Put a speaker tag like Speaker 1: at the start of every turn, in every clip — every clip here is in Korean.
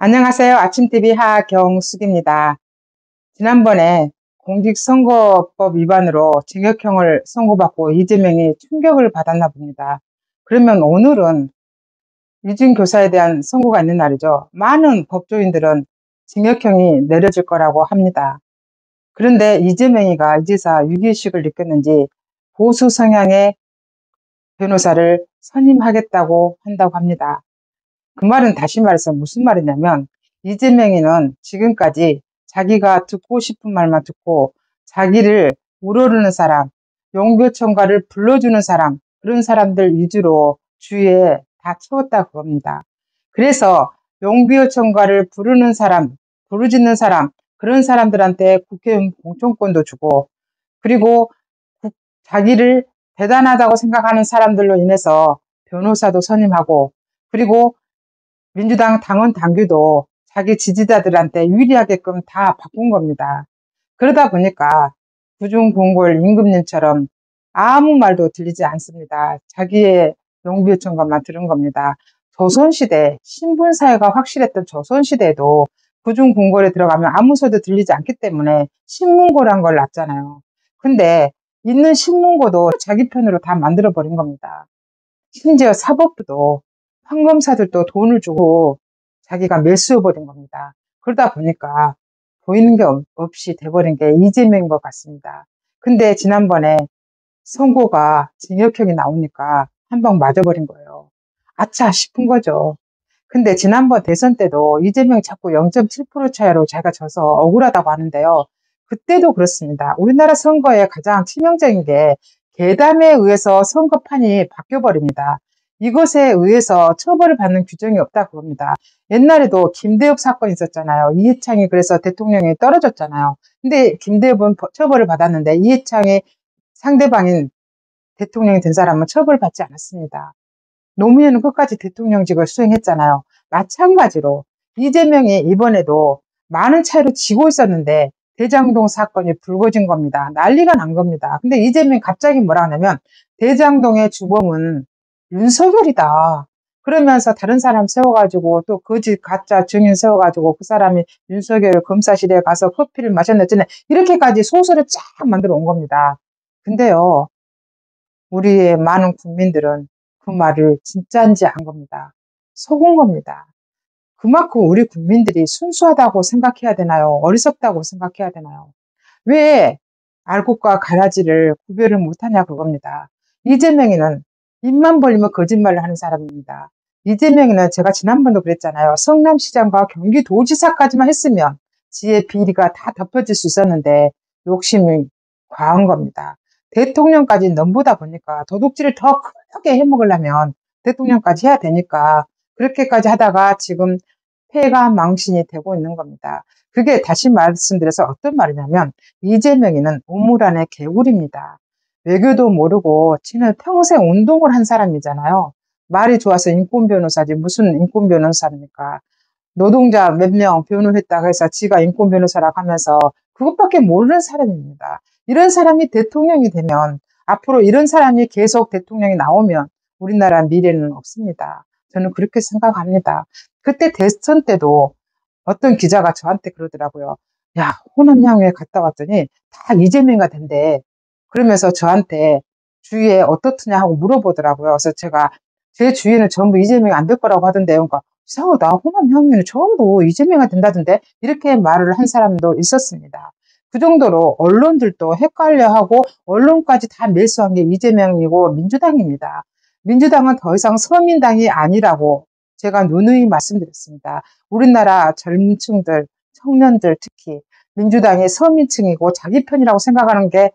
Speaker 1: 안녕하세요. 아침TV 하경숙입니다. 지난번에 공직선거법 위반으로 징역형을 선고받고 이재명이 충격을 받았나 봅니다. 그러면 오늘은 유진 교사에 대한 선고가 있는 날이죠. 많은 법조인들은 징역형이 내려질 거라고 합니다. 그런데 이재명이가 이제서 위기의식을 느꼈는지 보수 성향의 변호사를 선임하겠다고 한다고 합니다. 그 말은 다시 말해서 무슨 말이냐면 이재명이는 지금까지 자기가 듣고 싶은 말만 듣고 자기를 우러르는 사람, 용병청과를 불러주는 사람, 그런 사람들 위주로 주위에 다 채웠다 그겁니다. 그래서 용병청과를 부르는 사람, 부르짖는 사람, 그런 사람들한테 국회의원 공천권도 주고 그리고 자기를 대단하다고 생각하는 사람들로 인해서 변호사도 선임하고 그리고 민주당 당원 당규도 자기 지지자들한테 유리하게끔 다 바꾼 겁니다. 그러다 보니까 구중궁궐 임금님처럼 아무 말도 들리지 않습니다. 자기의 용비요청관만 들은 겁니다. 조선시대 신분사회가 확실했던 조선시대에도 구중궁궐에 들어가면 아무 소리도 들리지 않기 때문에 신문고란 걸 놨잖아요. 근데 있는 신문고도 자기 편으로 다 만들어버린 겁니다. 심지어 사법부도 판검사들도 돈을 주고 자기가 매수해버린 겁니다. 그러다 보니까 보이는 게 없이 돼버린 게 이재명인 것 같습니다. 근데 지난번에 선고가 징역형이 나오니까 한 방 맞아버린 거예요. 아차 싶은 거죠. 근데 지난번 대선 때도 이재명이 자꾸 0.7% 차이로 자기가 져서 억울하다고 하는데요. 그때도 그렇습니다. 우리나라 선거에 가장 치명적인 게 계담에 의해서 선거판이 바뀌어버립니다. 이것에 의해서 처벌을 받는 규정이 없다 그럽니다. 옛날에도 김대엽 사건이 있었잖아요. 이해창이 그래서 대통령이 떨어졌잖아요. 근데 김대엽은 처벌을 받았는데 이해창이 상대방인 대통령이 된 사람은 처벌받지 않았습니다. 노무현은 끝까지 대통령직을 수행했잖아요. 마찬가지로 이재명이 이번에도 많은 차이로 지고 있었는데 대장동 사건이 불거진 겁니다. 난리가 난 겁니다. 근데 이재명이 갑자기 뭐라 하냐면 대장동의 주범은 윤석열이다. 그러면서 다른 사람 세워가지고 또 거짓 가짜 증인 세워가지고 그 사람이 윤석열 검사실에 가서 커피를 마셨는지 이렇게까지 소설을 쫙 만들어 온 겁니다. 근데요. 우리의 많은 국민들은 그 말을 진짜인지 안 겁니다. 속은 겁니다. 그만큼 우리 국민들이 순수하다고 생각해야 되나요? 어리석다고 생각해야 되나요? 왜 알곡과 가라지를 구별을 못하냐 그겁니다. 이재명이는 입만 벌리면 거짓말을 하는 사람입니다. 이재명이는 제가 지난번도 그랬잖아요. 성남시장과 경기도지사까지만 했으면 지의 비리가 다 덮어질 수 있었는데 욕심이 과한 겁니다. 대통령까지 넘보다 보니까 도둑질을 더 크게 해먹으려면 대통령까지 해야 되니까 그렇게까지 하다가 지금 폐가 망신이 되고 있는 겁니다. 그게 다시 말씀드려서 어떤 말이냐면 이재명이는 우물 안의 개구리입니다. 외교도 모르고 지는 평생 운동을 한 사람이잖아요. 말이 좋아서 인권 변호사지 무슨 인권 변호사입니까? 노동자 몇 명 변호했다고 해서 지가 인권 변호사라고 하면서 그것밖에 모르는 사람입니다. 이런 사람이 대통령이 되면 앞으로 이런 사람이 계속 대통령이 나오면 우리나라 미래는 없습니다. 저는 그렇게 생각합니다. 그때 대선 때도 어떤 기자가 저한테 그러더라고요. 야, 호남향후에 갔다 왔더니 다 이재명이가 된대. 그러면서 저한테 주위에 어떻느냐 하고 물어보더라고요. 그래서 제가 제 주위에는 전부 이재명이 안 될 거라고 하던데, 그러니까 이상하다. 호남향후에는 전부 이재명이 된다던데 이렇게 말을 한 사람도 있었습니다. 그 정도로 언론들도 헷갈려하고 언론까지 다 매수한 게 이재명이고 민주당입니다. 민주당은 더 이상 서민당이 아니라고 제가 누누이 말씀드렸습니다. 우리나라 젊은 층들, 청년들 특히 민주당이 서민층이고 자기 편이라고 생각하는 게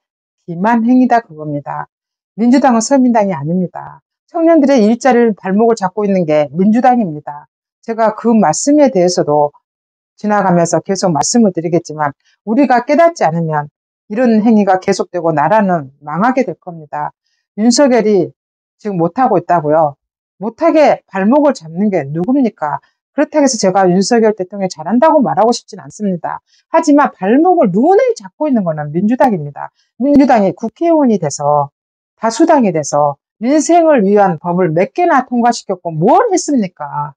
Speaker 1: 기만행위다 그겁니다. 민주당은 서민당이 아닙니다. 청년들의 일자리를 발목을 잡고 있는 게 민주당입니다. 제가 그 말씀에 대해서도 지나가면서 계속 말씀을 드리겠지만 우리가 깨닫지 않으면 이런 행위가 계속되고 나라는 망하게 될 겁니다. 윤석열이 지금 못하고 있다고요. 못하게 발목을 잡는 게 누굽니까? 그렇다고 해서 제가 윤석열 대통령이 잘한다고 말하고 싶진 않습니다. 하지만 발목을 누누이 잡고 있는 것은 민주당입니다. 민주당이 국회의원이 돼서 다수당이 돼서 민생을 위한 법을 몇 개나 통과시켰고 뭘 했습니까?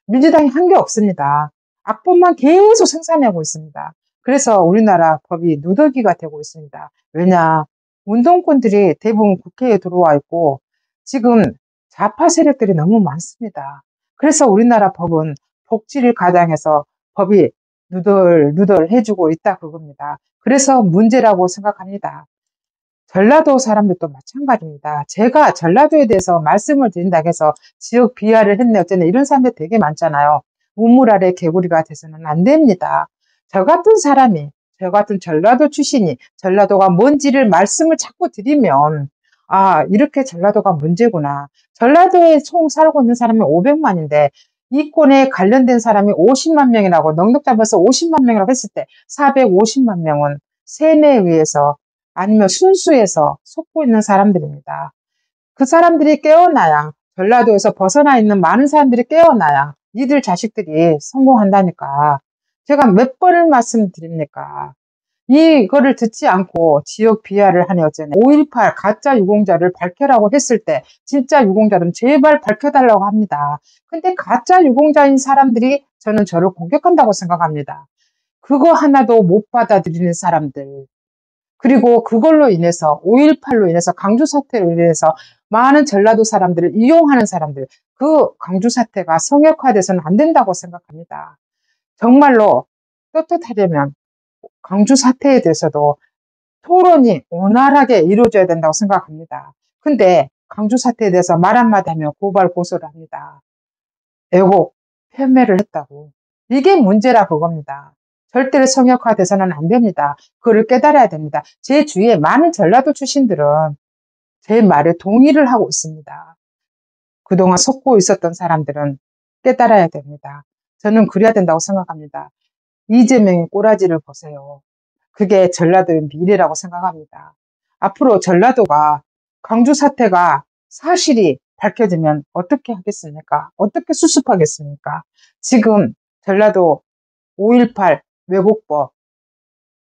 Speaker 1: 민주당이 한 게 없습니다. 악법만 계속 생산하고 있습니다. 그래서 우리나라 법이 누더기가 되고 있습니다. 왜냐? 운동권들이 대부분 국회에 들어와 있고 지금 좌파 세력들이 너무 많습니다. 그래서 우리나라 법은 복지를 가장해서 법이 누덜누덜 해주고 있다 그겁니다. 그래서 문제라고 생각합니다. 전라도 사람들도 마찬가지입니다. 제가 전라도에 대해서 말씀을 드린다고 해서 지역 비하를 했네 어쩌네 이런 사람들 되게 많잖아요. 우물 아래 개구리가 돼서는 안 됩니다. 저 같은 사람이, 저 같은 전라도 출신이 전라도가 뭔지를 말씀을 자꾸 드리면 아 이렇게 전라도가 문제구나. 전라도에 총 살고 있는 사람이 500만인데 이권에 관련된 사람이 50만 명이라고 넉넉 잡아서 50만 명이라고 했을 때 450만 명은 세뇌에 의해서 아니면 순수해서 속고 있는 사람들입니다. 그 사람들이 깨어나야 전라도에서 벗어나 있는 많은 사람들이 깨어나야 니들 자식들이 성공한다니까. 제가 몇 번을 말씀드립니까? 이거를 듣지 않고 지역 비하를 하니 어쩌네. 5.18 가짜 유공자를 밝혀라고 했을 때 진짜 유공자들은 제발 밝혀달라고 합니다. 근데 가짜 유공자인 사람들이 저는 저를 공격한다고 생각합니다. 그거 하나도 못 받아들이는 사람들. 그리고 그걸로 인해서 5.18로 인해서 강주 사태로 인해서 많은 전라도 사람들을 이용하는 사람들 그 강주 사태가 성역화돼서는 안 된다고 생각합니다. 정말로 떳떳하려면 강주 사태에 대해서도 토론이 원활하게 이루어져야 된다고 생각합니다. 근데 강주 사태에 대해서 말 한마디 하면 고발 고소를 합니다. 애국 폄훼를 했다고. 이게 문제라 그겁니다. 절대로 성역화돼서는 안 됩니다. 그걸 깨달아야 됩니다. 제 주위에 많은 전라도 출신들은 제 말에 동의를 하고 있습니다. 그동안 속고 있었던 사람들은 깨달아야 됩니다. 저는 그래야 된다고 생각합니다. 이재명의 꼬라지를 보세요. 그게 전라도의 미래라고 생각합니다. 앞으로 전라도가 강주 사태가 사실이 밝혀지면 어떻게 하겠습니까? 어떻게 수습하겠습니까? 지금 전라도 5.18 왜곡법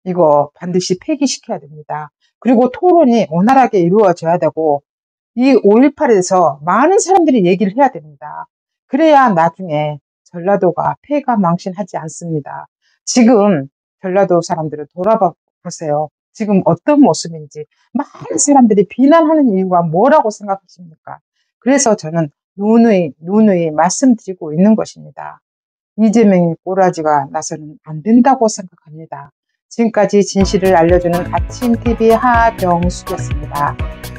Speaker 1: 이거 반드시 폐기시켜야 됩니다. 그리고 토론이 원활하게 이루어져야 되고 이 5.18에서 많은 사람들이 얘기를 해야 됩니다. 그래야 나중에 전라도가 폐가 망신하지 않습니다. 지금 전라도 사람들을 돌아봐 보세요. 지금 어떤 모습인지 많은 사람들이 비난하는 이유가 뭐라고 생각하십니까? 그래서 저는 누누이 말씀드리고 있는 것입니다. 이재명의 꼬라지가 나서는 안 된다고 생각합니다. 지금까지 진실을 알려주는 아침TV 하병숙이었습니다.